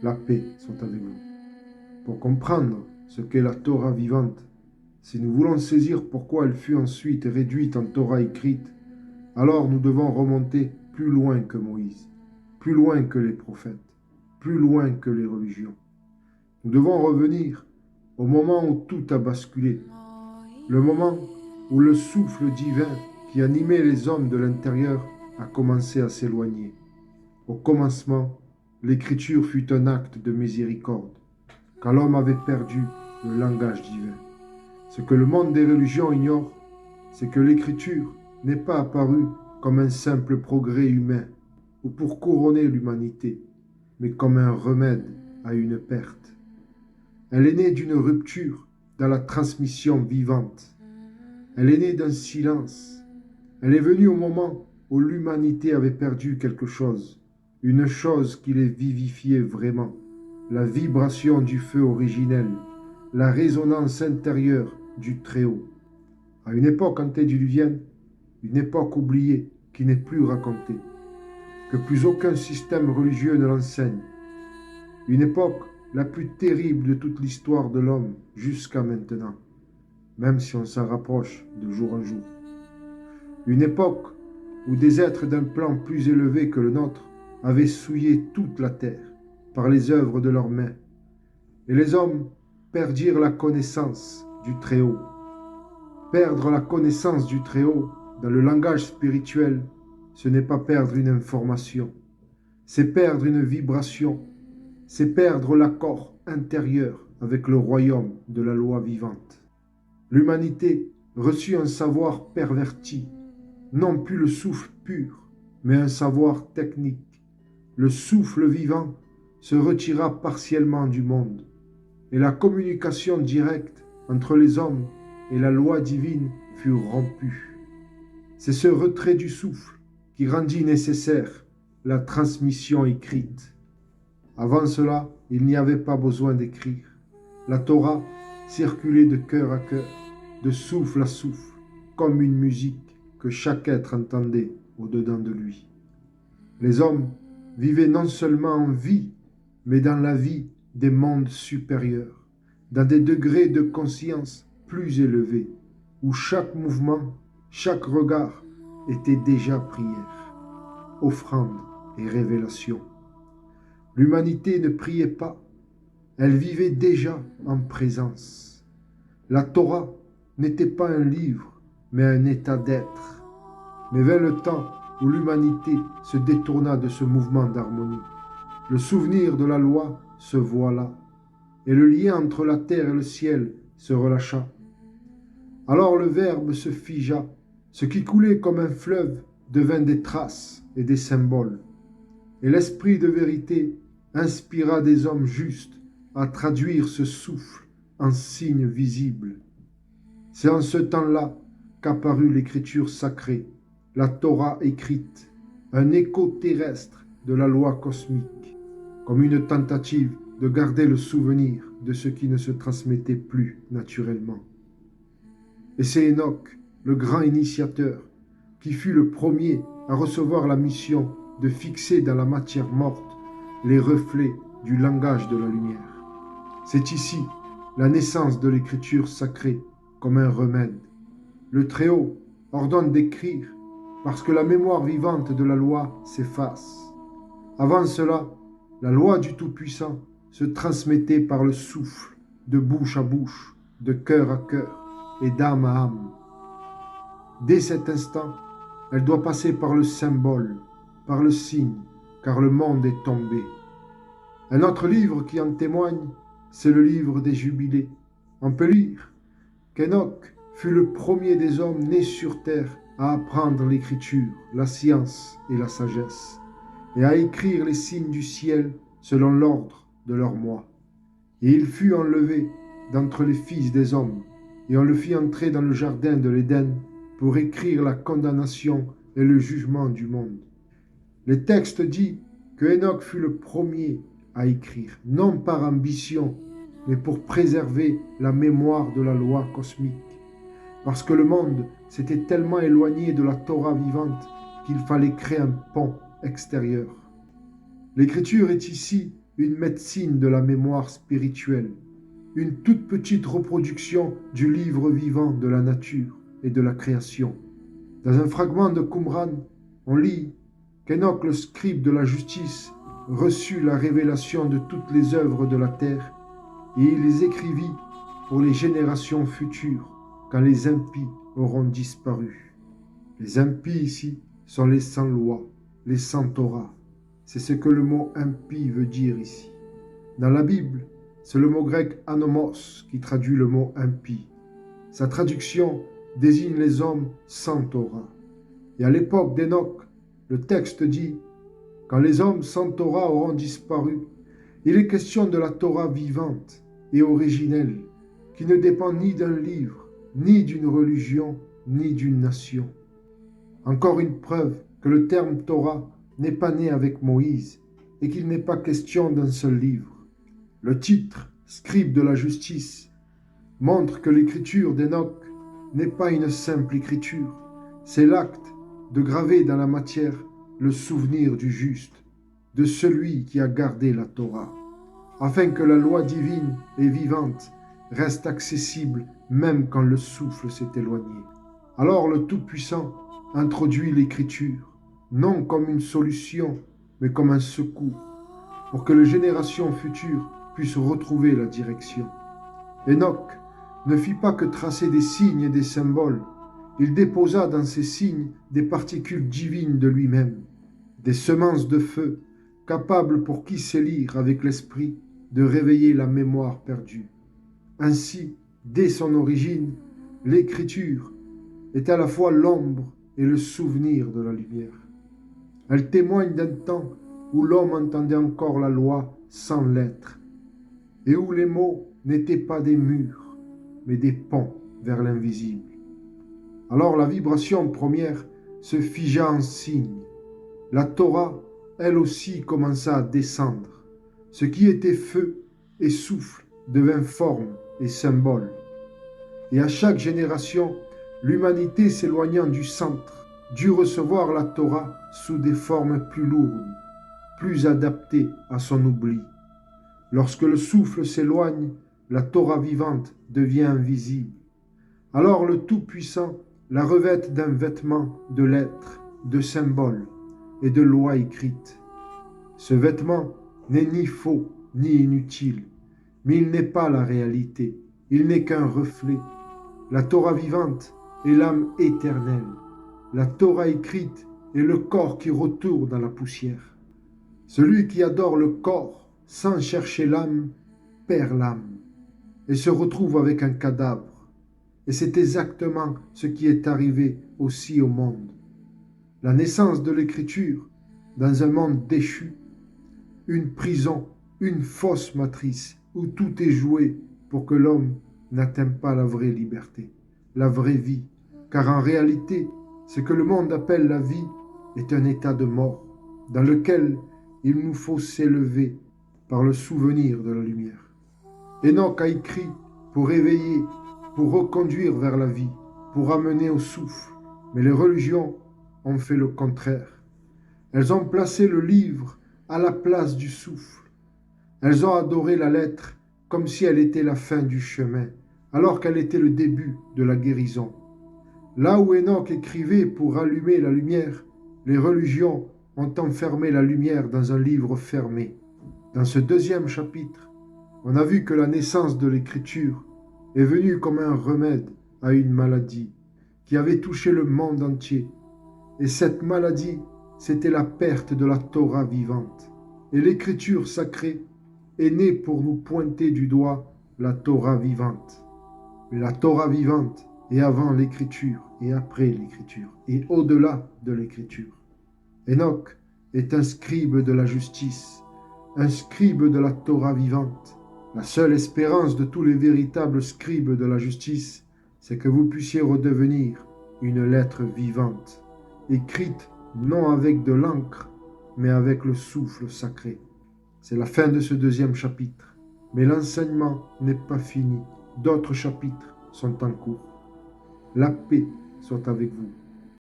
La paix soit avec vous. Pour comprendre ce qu'est la Torah vivante, si nous voulons saisir pourquoi elle fut ensuite réduite en Torah écrite, alors nous devons remonter plus loin que Moïse, plus loin que les prophètes, plus loin que les religions. Nous devons revenir au moment où tout a basculé, le moment où le souffle divin qui animait les hommes de l'intérieur a commencé à s'éloigner. Au commencement, l'écriture fut un acte de miséricorde, car l'homme avait perdu le langage divin. Ce que le monde des religions ignore, c'est que l'écriture n'est pas apparue comme un simple progrès humain ou pour couronner l'humanité, mais comme un remède à une perte. Elle est née d'une rupture dans la transmission vivante. Elle est née d'un silence. Elle est venue au moment où l'humanité avait perdu quelque chose, une chose qui les vivifiait vraiment, la vibration du feu originel, la résonance intérieure du Très-Haut. À une époque antédiluvienne, une époque oubliée qui n'est plus racontée, que plus aucun système religieux ne l'enseigne, une époque la plus terrible de toute l'histoire de l'homme jusqu'à maintenant, même si on s'en rapproche de jour en jour. Une époque où des êtres d'un plan plus élevé que le nôtre avaient souillé toute la terre par les œuvres de leurs mains, et les hommes perdirent la connaissance du Très-Haut. Perdre la connaissance du Très-Haut dans le langage spirituel, ce n'est pas perdre une information, c'est perdre une vibration, c'est perdre l'accord intérieur avec le royaume de la loi vivante. L'humanité reçut un savoir perverti, non plus le souffle pur, mais un savoir technique. Le souffle vivant se retira partiellement du monde, et la communication directe entre les hommes et la loi divine fut rompue. C'est ce retrait du souffle qui rendit nécessaire la transmission écrite. Avant cela, il n'y avait pas besoin d'écrire. La Torah circulait de cœur à cœur, de souffle à souffle, comme une musique que chaque être entendait au-dedans de lui. Les hommes vivaient non seulement en vie, mais dans la vie des mondes supérieurs, dans des degrés de conscience plus élevés, où chaque mouvement, chaque regard était déjà prière, offrande et révélation. L'humanité ne priait pas, elle vivait déjà en présence. La Torah n'était pas un livre, mais un état d'être. Mais vint le temps où l'humanité se détourna de ce mouvement d'harmonie. Le souvenir de la loi se voila, et le lien entre la terre et le ciel se relâcha. Alors le Verbe se figea, ce qui coulait comme un fleuve devint des traces et des symboles. Et l'esprit de vérité inspira des hommes justes à traduire ce souffle en signes visibles. C'est en ce temps-là qu'apparut l'écriture sacrée, la Torah écrite, un écho terrestre de la loi cosmique, comme une tentative de garder le souvenir de ce qui ne se transmettait plus naturellement. Et c'est Enoch, le grand initiateur, qui fut le premier à recevoir la mission de fixer dans la matière morte les reflets du langage de la lumière. C'est ici la naissance de l'écriture sacrée comme un remède. Le Très-Haut ordonne d'écrire parce que la mémoire vivante de la loi s'efface. Avant cela, la loi du Tout-Puissant se transmettait par le souffle, de bouche à bouche, de cœur à cœur et d'âme à âme. Dès cet instant, elle doit passer par le symbole, par le signe, car le monde est tombé. Un autre livre qui en témoigne, c'est le livre des Jubilés. On peut lire qu'Enoch fut le premier des hommes nés sur terre à apprendre l'écriture, la science et la sagesse, et à écrire les signes du ciel selon l'ordre de leur mois. Et il fut enlevé d'entre les fils des hommes, et on le fit entrer dans le jardin de l'Éden pour écrire la condamnation et le jugement du monde. Les textes disent que Enoch fut le premier à écrire, non par ambition, mais pour préserver la mémoire de la loi cosmique. Parce que le monde s'était tellement éloigné de la Torah vivante qu'il fallait créer un pont extérieur. L'écriture est ici une médecine de la mémoire spirituelle, une toute petite reproduction du livre vivant de la nature et de la création. Dans un fragment de Qumran, on lit qu'Enoch, le scribe de la justice, reçut la révélation de toutes les œuvres de la terre, et il les écrivit pour les générations futures, quand les impies auront disparu. Les impies ici sont les sans loi, les sans Torah. C'est ce que le mot impie veut dire ici. Dans la Bible, c'est le mot grec anomos qui traduit le mot impie. Sa traduction désigne les hommes sans Torah. Et à l'époque d'Enoch, le texte dit « Quand les hommes sans Torah auront disparu », il est question de la Torah vivante et originelle, qui ne dépend ni d'un livre, ni d'une religion, ni d'une nation. Encore une preuve que le terme Torah n'est pas né avec Moïse et qu'il n'est pas question d'un seul livre. Le titre, scribe de la justice, montre que l'écriture d'Enoch n'est pas une simple écriture, c'est l'acte de graver dans la matière le souvenir du juste, de celui qui a gardé la Torah, afin que la loi divine et vivante reste accessible même quand le souffle s'est éloigné. Alors le Tout-Puissant introduit l'écriture, non comme une solution, mais comme un secours, pour que les générations futures puissent retrouver la direction. Enoch ne fit pas que tracer des signes et des symboles, il déposa dans ces signes des particules divines de lui-même, des semences de feu, capables pour qui sait lire avec l'esprit de réveiller la mémoire perdue. Ainsi, dès son origine, l'écriture est à la fois l'ombre et le souvenir de la lumière. Elle témoigne d'un temps où l'homme entendait encore la loi sans lettres, et où les mots n'étaient pas des murs, mais des ponts vers l'invisible. Alors la vibration première se figea en signe. La Torah, elle aussi, commença à descendre. Ce qui était feu et souffle devint forme et symbole. Et à chaque génération, l'humanité s'éloignant du centre dut recevoir la Torah sous des formes plus lourdes, plus adaptées à son oubli. Lorsque le souffle s'éloigne, la Torah vivante devient invisible. Alors le Tout-Puissant la revêt d'un vêtement de lettres, de symboles et de lois écrites. Ce vêtement n'est ni faux ni inutile, mais il n'est pas la réalité, il n'est qu'un reflet. La Torah vivante est l'âme éternelle, la Torah écrite est le corps qui retourne dans la poussière. Celui qui adore le corps sans chercher l'âme perd l'âme et se retrouve avec un cadavre. Et c'est exactement ce qui est arrivé aussi au monde. La naissance de l'écriture dans un monde déchu, une prison, une fausse matrice où tout est joué pour que l'homme n'atteigne pas la vraie liberté, la vraie vie. Car en réalité, ce que le monde appelle la vie est un état de mort dans lequel il nous faut s'élever par le souvenir de la lumière. Enoch a écrit pour éveiller, pour reconduire vers la vie, pour amener au souffle. Mais les religions ont fait le contraire. Elles ont placé le livre à la place du souffle. Elles ont adoré la lettre comme si elle était la fin du chemin, alors qu'elle était le début de la guérison. Là où Enoch écrivait pour allumer la lumière, les religions ont enfermé la lumière dans un livre fermé. Dans ce deuxième chapitre, on a vu que la naissance de l'écriture est venue comme un remède à une maladie qui avait touché le monde entier. Et cette maladie, c'était la perte de la Torah vivante. Et l'écriture sacrée est née pour nous pointer du doigt la Torah vivante. Mais la Torah vivante est avant l'écriture et après l'écriture et au-delà de l'écriture. Enoch est un scribe de la justice, un scribe de la Torah vivante. La seule espérance de tous les véritables scribes de la justice, c'est que vous puissiez redevenir une lettre vivante, écrite non avec de l'encre, mais avec le souffle sacré. C'est la fin de ce deuxième chapitre, mais l'enseignement n'est pas fini. D'autres chapitres sont en cours. La paix soit avec vous.